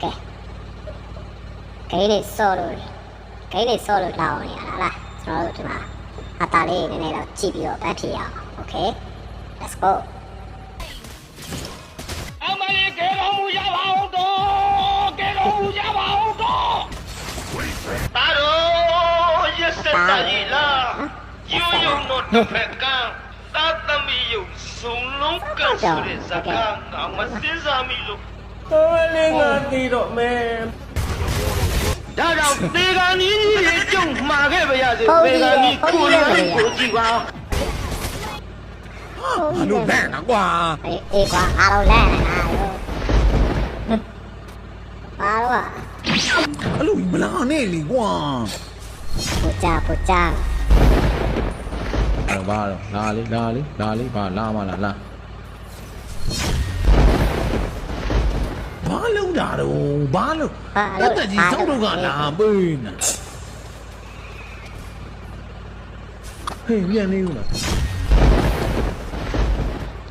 ကဲဂိမ်းလေးစော့လို့လောင်းနေရတာလားကျွန်တော်တို့ဒီမှာအတားလေးနည်းနည်းတော့ကြည့်ပြီးတော့ပတ်ဖြစ်ရအောင် okay let's go အမလေးကဲတော်မူကြပါဦးတော့ကဲတော်မူကြပါဦးတော့တာရောရစက်တာကြီးလားယူယုံတော့တစ်ဖက်ကသာသမီယုံစုံလုံးကဆိုတဲ့ဇာကငါမစင်စားမိလို့တော်လေးငါတီတော့မဲဒါကြောင့်သေကံကြီးကြီးကျုံမှာခဲ့ပါရစေသေကံကြီးကိုယ်လေးကိုကြည့်ပါအလူလန့်တာကွာအေးကွာအားလုံးလန့်နေတာရောအားလုံး အလူမလာနဲ့လေကွာပူကြအဲ့ဘာတော့လာလေဘာလာမလားဘာလုံးတာတော့ဘာလုံးတက်ကြီးစောက်တော့ကလာပေးနာဟေးပြန်နေဦးလား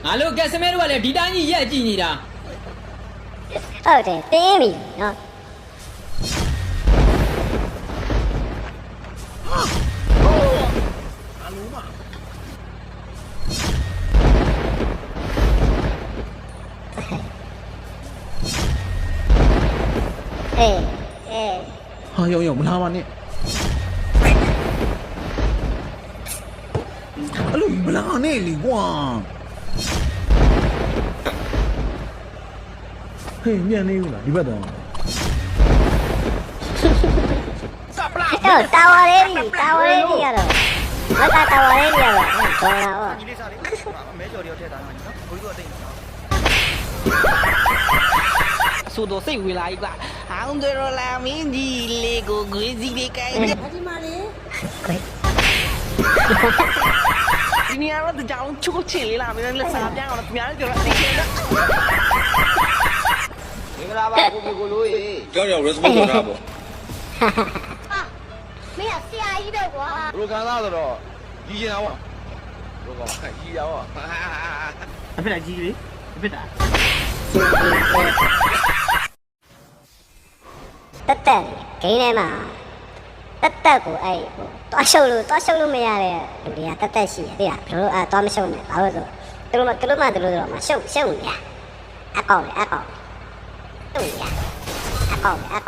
ငါတို့ကက်စမဲတို့ကလည်းဒီတိုင်းကြီးရက်ကြည့်နေတာဟုတ်တယ်တင်းပြီနော်အလုံးမအေးဟာရောက်မလာပါနဲ့အလူမလာနဲ့လေကွာဟေးမြန်နေဦးလားဒီဘက်တော့တာဝါလေးရတော့ဘာသာတာဝါလေးရတော့ဒေါ်လာဟောဒီလေးစားလေးမဲကြော်တွေထည့်ထားတာနော်ဘိုးတို့အသိနော်ဆိုတော့စိတ်ဝင်လာပြီကွာဟောင်းတို့လာမင်းဒီလေကိုဂွေးစီလေးကိုင်းဒီနေရာတော့ကြောင်ချိုးချင်လေးလာမင်းလက်စားပြန်အောင်ခင်ဗျားတို့ပြောတာသိချင်တော့မင်္ဂလာပါကိုလိုရေကြောင် response လုပ်တာပေါ့မင်းဆရာကြီးတော့ကွာဘယ်လိုခံစားရတော့ကြီးကျင်တာပေါ့ဘယ်လိုကကြီးရပါအဖေကြီးလေအဖေတာတက်ဂိမ်းထဲမှာတက်ကိုအဲ့တွားရှုပ်လို့မရတဲ့လူတွေကတက်ရှိတယ်သိလားဘယ်လိုတွားမရှုပ်နဲ့ဘာလို့ဆိုသူတို့တော့မရှုပ်နေရအကောင့်တုံးရအကောင့်ဟာ